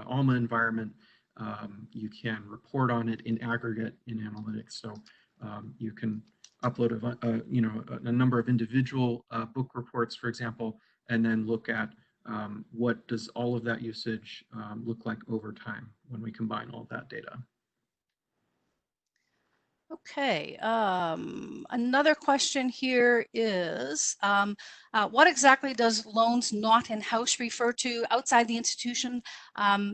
Alma environment, you can report on it in aggregate in Analytics. So you can upload a number of individual book reports, for example, and then look at what does all of that usage look like over time when we combine all of that data. Okay, another question here is, what exactly does loans not in-house refer to outside the institution?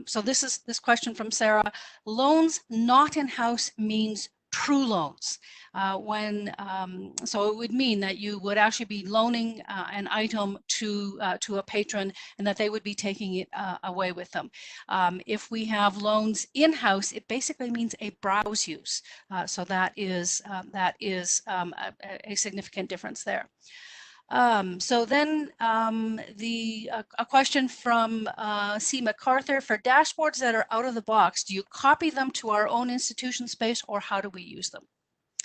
So this question from Sarah. Loans not in-house means true loans. So it would mean that you would actually be loaning an item to a patron, and that they would be taking it away with them. If we have loans in-house, it basically means a browse use. So that is a significant difference there. So then a question from C. MacArthur: for dashboards that are out of the box, do you copy them to our own institution space, or how do we use them?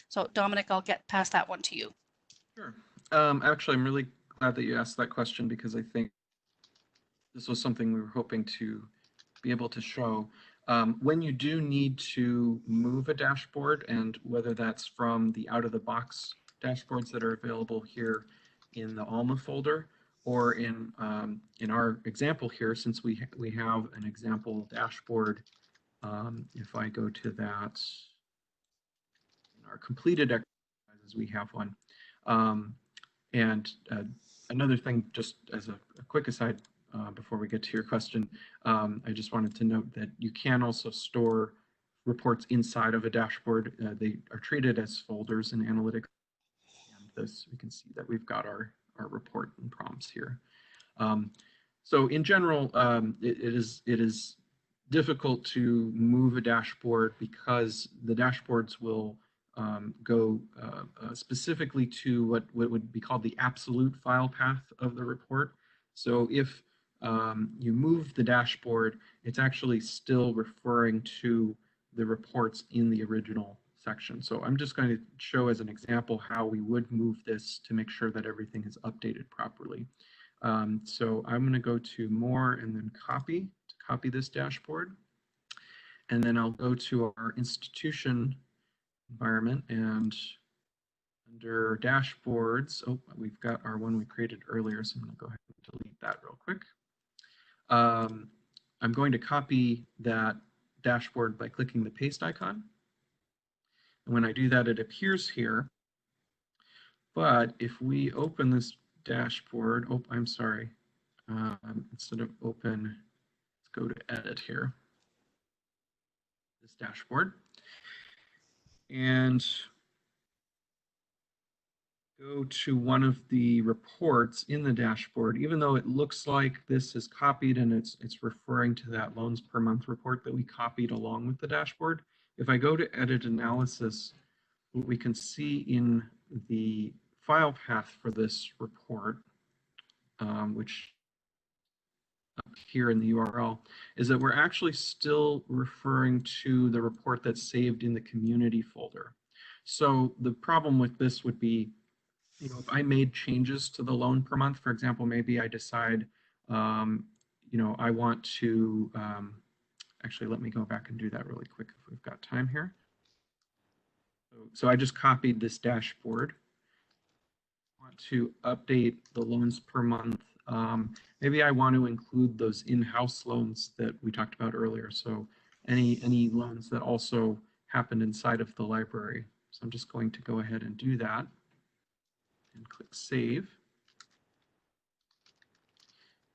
So Dominic, I'll get past that one to you. Sure. Actually, I'm really glad that you asked that question, because I think this was something we were hoping to be able to show. When you do need to move a dashboard, and whether that's from the out-of-the-box dashboards that are available here in the Alma folder, or in our example here, since we have an example dashboard, if I go to that our completed exercises, we have one. And another thing, just as a quick aside, before we get to your question, I just wanted to note that you can also store reports inside of a dashboard. They are treated as folders in analytics. And this, we can see that we've got our report and prompts here. So in general, it is difficult to move a dashboard because the dashboards will go specifically to what would be called the absolute file path of the report. So if you move the dashboard, it's actually still referring to the reports in the original section. So I'm just going to show as an example how we would move this to make sure that everything is updated properly. So I'm going to go to more and then copy to copy this dashboard. And then I'll go to our institution environment, and under dashboards, oh, we've got our one we created earlier, so I'm going to go ahead and delete that real quick. I'm going to copy that dashboard by clicking the paste icon. And when I do that, it appears here. But if we open this dashboard, oh, I'm sorry, instead of open, let's go to edit here, this dashboard, and go to one of the reports in the dashboard. Even though it looks like this is copied and it's referring to that loans per month report that we copied along with the dashboard, if I go to edit analysis, what we can see in the file path for this report, which up here in the URL, is that we're actually still referring to the report that's saved in the community folder. So the problem with this would be, you know, if I made changes to the loan per month, for example, maybe I decide, you know, I want to, actually, let me go back and do that really quick if we've got time here. So I just copied this dashboard. I want to update the loans per month. Maybe I want to include those in-house loans that we talked about earlier. So any loans that also happened inside of the library. So I'm just going to go ahead and do that and click save.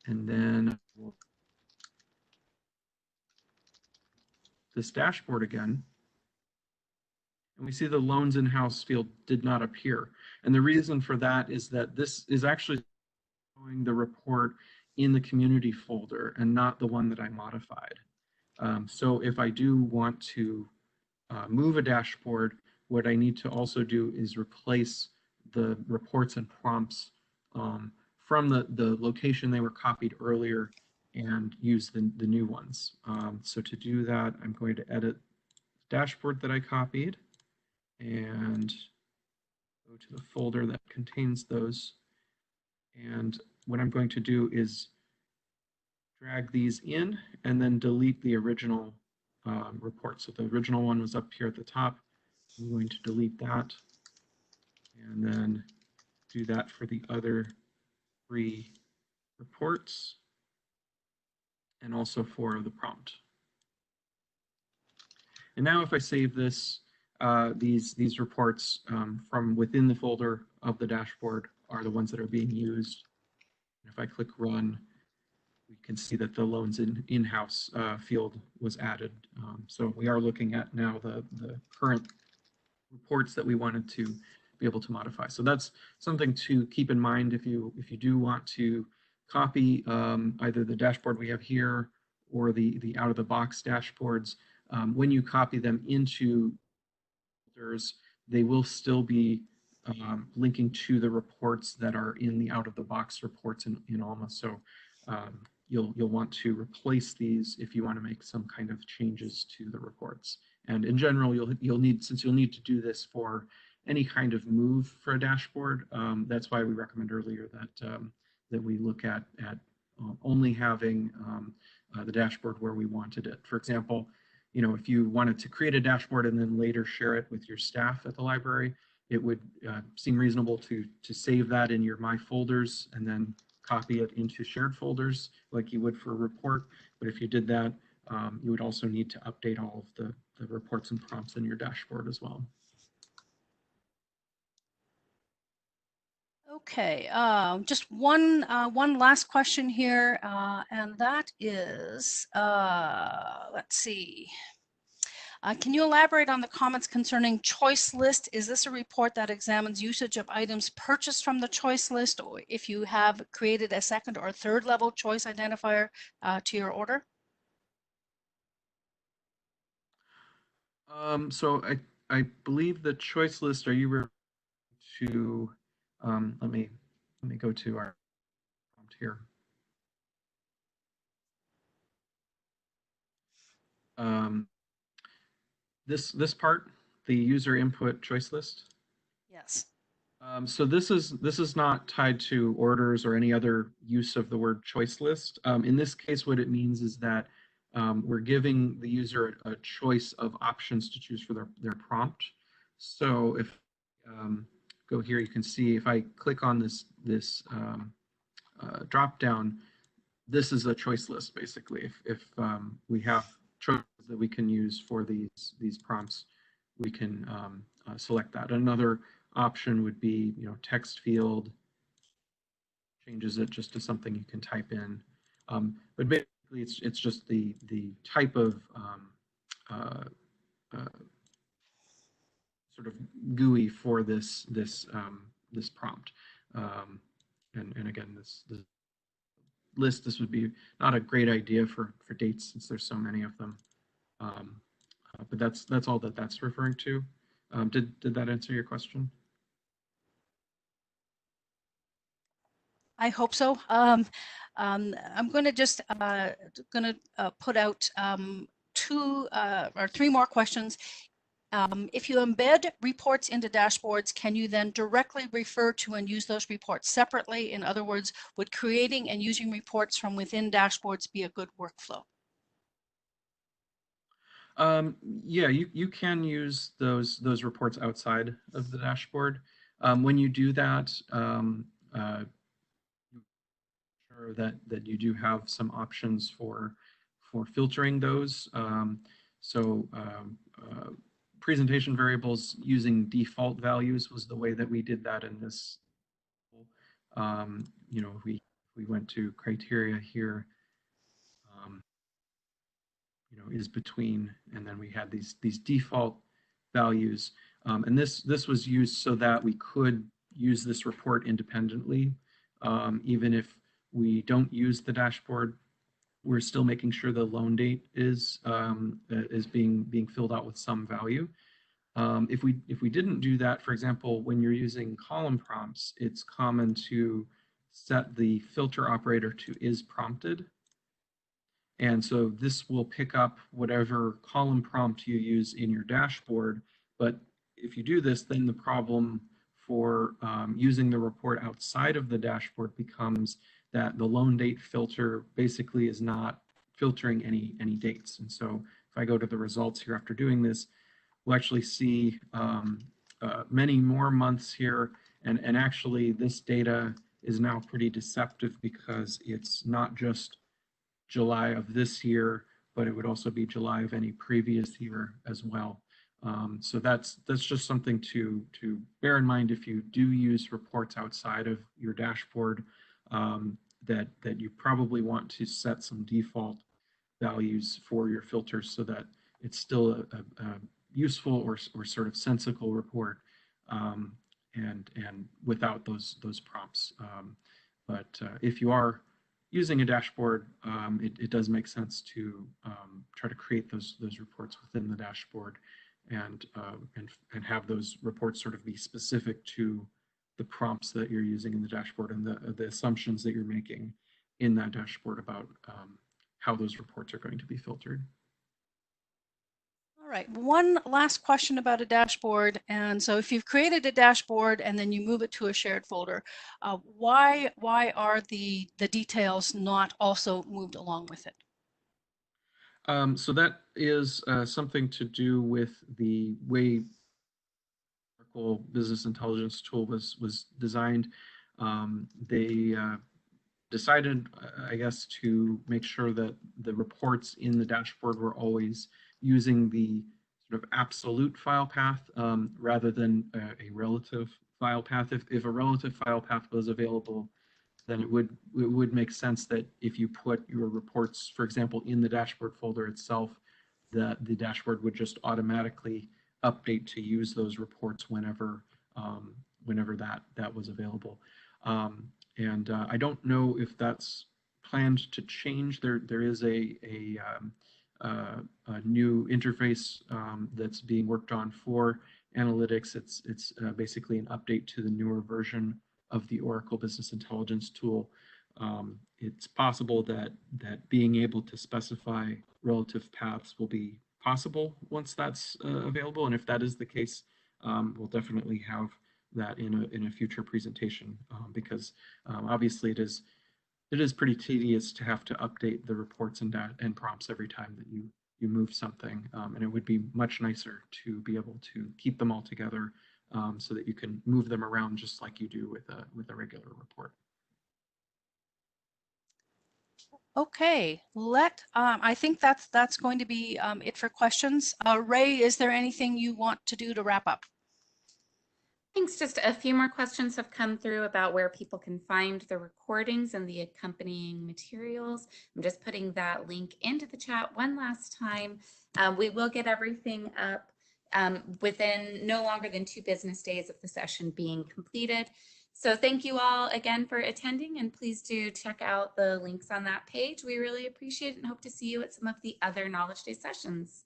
And then this dashboard again. And we see the loans in-house field did not appear. And the reason for that is that this is actually showing the report in the community folder and not the one that I modified. So if I do want to move a dashboard, what I need to also do is replace the reports and prompts from the location they were copied earlier and use the new ones. So to do that, I'm going to edit the dashboard that I copied and go to the folder that contains those. And what I'm going to do is drag these in and then delete the original report. So the original one was up here at the top. I'm going to delete that and then do that for the other 3 reports and also for the prompt. And now if I save this, these reports from within the folder of the dashboard are the ones that are being used. And if I click run, we can see that the loans in-house field was added. So we are looking at now the current reports that we wanted to be able to modify. So that's something to keep in mind if you do want to copy either the dashboard we have here or the out-of-the-box dashboards. When you copy them into folders, they will still be linking to the reports that are in the out-of-the-box reports in Alma. So you'll want to replace these if you want to make some kind of changes to the reports. And in general, you'll need to do this for any kind of move for a dashboard. That's why we recommend earlier that we look at only having the dashboard where we wanted it. For example, you know, if you wanted to create a dashboard and then later share it with your staff at the library, it would seem reasonable to save that in your My Folders and then copy it into shared folders like you would for a report. But if you did that, you would also need to update all of the reports and prompts in your dashboard as well. Okay, just one last question here, and that is, let's see. Can you elaborate on the comments concerning choice list? Is this a report that examines usage of items purchased from the choice list, or if you have created a second or third level choice identifier to your order? So I believe the choice list, are you referring to, let me go to our prompt here. This part, the user input choice list. Yes. So this is not tied to orders or any other use of the word choice list. In this case, what it means is that we're giving the user a choice of options to choose for their prompt. So if go here, you can see if I click on this drop down, this is a choice list basically. If we have choices that we can use for these prompts, we can select that. Another option would be, text field, changes it just to something you can type in. But basically, it's just the type of uh, uh, sort of GUI for this prompt. And again, this list, this would be not a great idea for dates since there's so many of them. But that's all that's referring to. Did that answer your question? I hope so. I'm going to just put out two or three more questions. If you embed reports into dashboards, can you then directly refer to and use those reports separately? In other words, would creating and using reports from within dashboards be a good workflow? Yeah, you can use those reports outside of the dashboard. When you do that, sure that you do have some options for filtering those. Presentation variables using default values was the way that we did that in this. If we went to criteria here, is between, and then we had these default values, and this was used so that we could use this report independently, even if we don't use the dashboard. We're still making sure the loan date is being filled out with some value. If we didn't do that, for example, when you're using column prompts, it's common to set the filter operator to is prompted. And so this will pick up whatever column prompt you use in your dashboard. But if you do this, then the problem for using the report outside of the dashboard becomes that the loan date filter basically is not filtering any dates. And so if I go to the results here after doing this, we'll actually see many more months here. And actually, this data is now pretty deceptive because it's not just July of this year, but it would also be July of any previous year as well. So that's just something to bear in mind if you do use reports outside of your dashboard, that you probably want to set some default values for your filters so that it's still a useful or sort of sensical report, and without those prompts. But if you are using a dashboard, it does make sense to try to create those reports within the dashboard, and have those reports sort of be specific to the prompts that you're using in the dashboard and the assumptions that you're making in that dashboard about how those reports are going to be filtered. All right, one last question about a dashboard. And so if you've created a dashboard and then you move it to a shared folder, why are the details not also moved along with it? So that is something to do with the way Oracle Business Intelligence tool was designed. They decided, I guess, to make sure that the reports in the dashboard were always using the sort of absolute file path, rather than a relative file path. If a relative file path was available, then it would make sense that if you put your reports, for example, in the dashboard folder itself, the dashboard would just automatically update to use those reports whenever whenever that was available. I don't know if that's planned to change. There is a new interface that's being worked on for analytics. It's basically an update to the newer version of the Oracle Business Intelligence tool. It's possible that being able to specify relative paths will be possible once that's available. And if that is the case, we'll definitely have that in a future presentation because obviously it is pretty tedious to have to update the reports and prompts every time that you move something, and it would be much nicer to be able to keep them all together so that you can move them around just like you do with a regular report. Okay, I think that's going to be it for questions. Ray, is there anything you want to do to wrap up? Thanks. Just a few more questions have come through about where people can find the recordings and the accompanying materials. I'm just putting that link into the chat one last time. We will get everything up within no longer than 2 business days of the session being completed. So thank you all again for attending, and please do check out the links on that page. We really appreciate it and hope to see you at some of the other Knowledge Day sessions.